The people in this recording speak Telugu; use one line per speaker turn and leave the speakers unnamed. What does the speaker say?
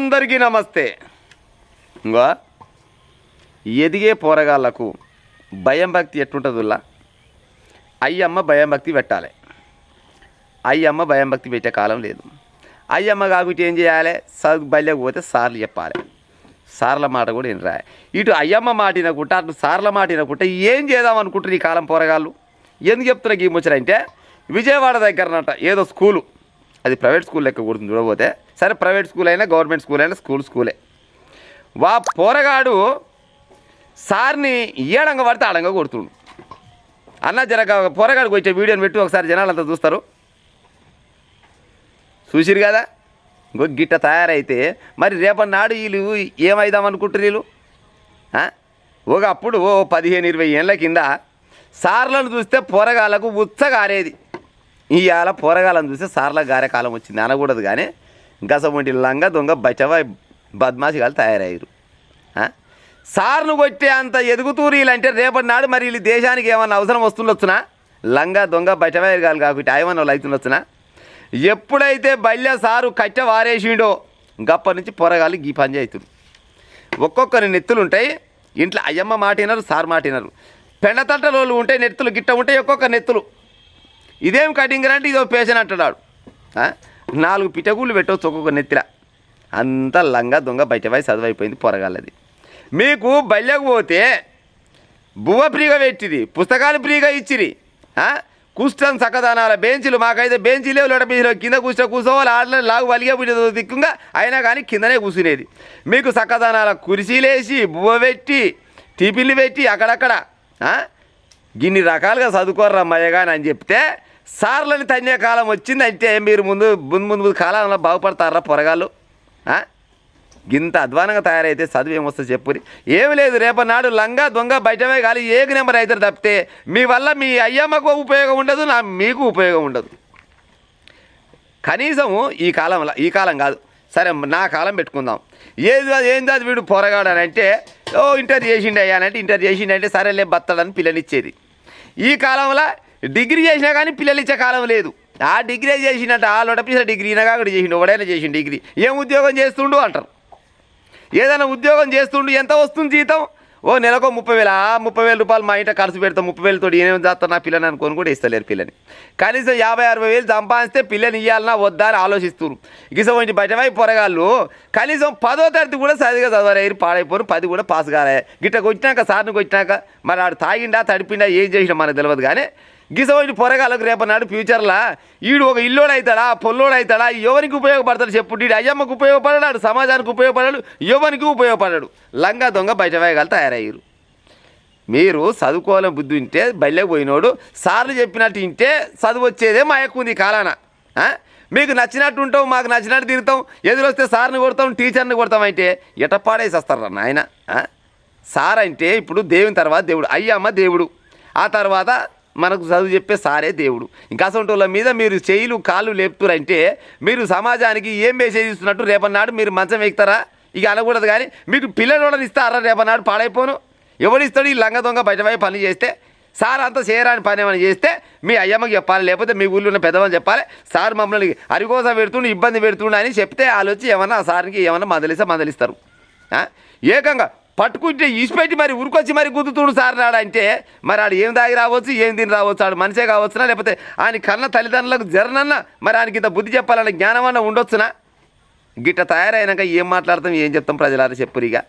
అందరికీ నమస్తే. ఇంకో ఎదిగే పోరగాళ్ళకు భయం భక్తి ఎట్టుంటుందిలా అయ్యమ్మ భయం భక్తి పెట్టాలి. అయ్యమ్మ భయం భక్తి పెట్టే కాలం లేదు. అయ్యమ్మ కాకుంటే ఏం చేయాలి? బయలుకి పోతే సార్లు చెప్పాలి. సార్ల మాట కూడా వినరా. ఇటు అయ్యమ్మ మాట వినకుంటా అటు సార్ల మాట వినకుంటా ఏం చేద్దాం అనుకుంటారు ఈ కాలం పోరగాళ్ళు. ఎందుకు చెప్తున్నా ఈ ముచ్చరంటే, విజయవాడ దగ్గరనట ఏదో స్కూలు, అది ప్రైవేట్ స్కూల్ లెక్క కూడుతుంది చూడబోతే. సరే ప్రైవేట్ స్కూల్ అయినా గవర్నమెంట్ స్కూల్ అయినా స్కూలే. వా పోరగాడు సార్ని ఏడంగా పడితే ఆడంగా కొడుతుండు. అన్న జరగ పోరగాడికి వచ్చే వీడియోని పెట్టి ఒకసారి జనాలంతా చూస్తారు. చూసిరు కదా. ఇంకో గిట్ట తయారైతే మరి రేపటి నాడు వీళ్ళు ఏమైదాం అనుకుంటారు వీళ్ళు? ఒకప్పుడు 15-20 ఏళ్ళ కింద సార్లను చూస్తే పోరగాళ్ళకు ఉచ్చగారేది. ఇవాళ పోరగాళ్ళని చూస్తే సార్ల గారే కాలం వచ్చింది అనకూడదు. కానీ గసమంటి లంగా దొంగ బచవ బద్మాషిగాలు తయారయ్యారు. సార్ను కొట్టే అంత ఎదుగుతూరు వీళ్ళంటే రేపటి నాడు మరి వీళ్ళు దేశానికి ఏమన్నా అవసరం వస్తుండొచ్చునా? లంగా దొంగ బచవాయిగాలు కాబట్టి ఆయమన్న వాళ్ళు అవుతుండొచ్చునా? ఎప్పుడైతే బల్య సారు కట్టె వారేసిండో గప్పటి నుంచి పొరగాలి గీ పని అవుతుంది. ఒక్కొక్కరి నెత్తులు ఉంటాయి ఇంట్లో. అయ్యమ్మ మాటినరు, సార్ మాటినరు. పెండతంటలోళ్ళు ఉంటాయి నెత్తులు, గిట్ట ఉంటాయి ఒక్కొక్క నెత్తులు. ఇదేం కటింగ్ అంటే ఇదో పేషన్ అంటున్నాడు. 4 పిటగూళ్ళు పెట్టవచ్చు ఒక్కొక్క నెత్తిల. అంతా లంగా దొంగ బయటపై చదువైపోయింది పొరగాలది. మీకు బల్యకు పోతే బువ్వ ఫ్రీగా పెట్టిది, పుస్తకాలు ఫ్రీగా ఇచ్చిరి. కూర్చొని చక్కదానాల బెంచీలు, మాకైతే బెంచీలే లోట బీచ్లో కింద కూర్చోవాలి. ఆడలో లాగు వలిగే దిక్కుంగా అయినా కానీ కిందనే కూర్చునేది. మీకు చక్కదానాల కుర్చీలేసి బువ్వ పెట్టి టిఫిన్లు పెట్టి అక్కడక్కడ గిన్ని రకాలుగా చదువుకోర్రమ్మయ్య కానీ అని చెప్తే సార్లని తన్నే కాలం వచ్చిందంటే మీరు ముందు కాలంలో బాగుపడతారా పొరగాళ్ళు? గింత అధ్వానంగా తయారైతే చదువు ఏమొస్తుంది చెప్పురి. ఏమి లేదు, రేపటి నాడు లంగా దొంగ బయటమే కాలి ఏక నెంబర్ అవుతారు తప్పితే మీ వల్ల మీ అయ్యమ్మకు ఉపయోగం ఉండదు, మీకు ఉపయోగం ఉండదు. కనీసము ఈ కాలం కాదు, సరే నా కాలం పెట్టుకుందాం. ఏం కాదు వీడు పొరగాడు అని అంటే, ఇంటర్ చేసిండు అయ్యా అని అంటే, ఇంటర్ చేసిండే సరేలే బత్తడని పిల్లనిచ్చేది. ఈ కాలంలో డిగ్రీ చేసినా కానీ పిల్లలు ఇచ్చే కాలం లేదు. ఆ డిగ్రీ చేసినట్టు ఆ లొటపీస డిగ్రీ ఇనగా కూడా చేసిండు, ఒకడైనా చేసిండు డిగ్రీ. ఏం ఉద్యోగం చేస్తుండు అంటారు. ఏదైనా ఉద్యోగం చేస్తుండు ఎంత వస్తుంది జీతం? నెలకు 30,000. 30,000 రూపాయలు మా ఇంట ఖర్చు పెడతాం. 30,000 ఏమేమి చేస్తాను నా పిల్లని అనుకొని కూడా ఇస్తలేరు పిల్లని. కనీసం 50-60 సంపాదిస్తే పిల్లని ఇవ్వాలన్నా వద్దా అని ఆలోచిస్తున్నారు. గిసవంటి బయటపై పొరగాళ్ళు కనీసం 10వ తరగతి కూడా సరిగా చదవలేరు, పాడైపోరు. 10 కూడా పాస్ కాలే. గిట్టకు వచ్చినాక సార్ని కొట్టినాక మరి ఆడు తాగిండా తడిపిండా ఏం చేసినా మనకు తెలియదు. కానీ గిసవంటి పొరగాళ్ళకు రేపన్నాడు ఫ్యూచర్లో ఈడు ఒక ఇల్లోడు అవుతాడా, పొల్లోడు అవుతాడా, ఎవరికి ఉపయోగపడతాడు చెప్పు? ఈడు అయ్యమ్మకు ఉపయోగపడాడు, సమాజానికి ఉపయోగపడాడు, ఎవరికి ఉపయోగపడాడు? లంగా దొంగ బయట వేయగలు తయారయ్యారు. మీరు చదువుకోవాలని బుద్ధి ఉంటే బయలుకి పోయినోడు సార్లు చెప్పినట్టు వింటే చదువు వచ్చేదే మా ఎక్కువ ఉంది కాలాన. మీకు నచ్చినట్టు ఉంటాం, మాకు నచ్చినట్టు తిరుగుతాం, ఎదురొస్తే సార్ని కొడతాం, టీచర్ని కొడతాం అంటే ఎట పాడేసి వస్తారా నాయన? సార్ అంటే ఇప్పుడు దేవుని తర్వాత దేవుడు, అయ్యమ్మ దేవుడు, ఆ తర్వాత మనకు చదువు చెప్పే సారే దేవుడు. ఇంకా అసలు మీద మీరు చేయిలు కాళ్ళు లేపుతారంటే మీరు సమాజానికి ఏం మెసేజ్ ఇస్తున్నట్టు? రేపన్నాడు మీరు మంచం ఎక్కుతారా? ఇక అనకూడదు. కానీ మీకు పిల్లలు ఇస్తారా? రేపన్నాడు పాడైపోను. ఎవడు ఇస్తాడు? ఈ లంగ దొంగ బయటపై పని చేస్తే సార్ అంతా చేయరాని పని ఏమైనా చేస్తే మీ అయ్యమ్మకి చెప్పాలి, లేకపోతే మీ ఊళ్ళో ఉన్న పెద్దవాళ్ళు చెప్పాలి. సార్ మమ్మల్ని అరికోసం పెడుతుండు, ఇబ్బంది పెడుతుండు అని చెప్తే ఆలోచి ఏమన్నా ఆ సార్కి ఏమన్నా మందలిస్తారు. ఏకంగా పట్టుకుంటే ఈసిపెట్టి మరి ఉరికొచ్చి మరి గుద్దుతుడు సార్ నాడంటే మరి ఆడు ఏం దాగి రావచ్చు, ఏం తిని రావచ్చు? ఆడు మనిషే కావచ్చునా? లేకపోతే ఆయన కన్న తల్లిదండ్రులకు జరనన్నా మరి ఆయనకి ఇంత బుద్ధి చెప్పాలన్న జ్ఞానం అన్న ఉండొచ్చునా? గిట్ట తయారైనాక ఏం మాట్లాడతాం, ఏం చెప్తాం ప్రజలారా చెప్పురిగా?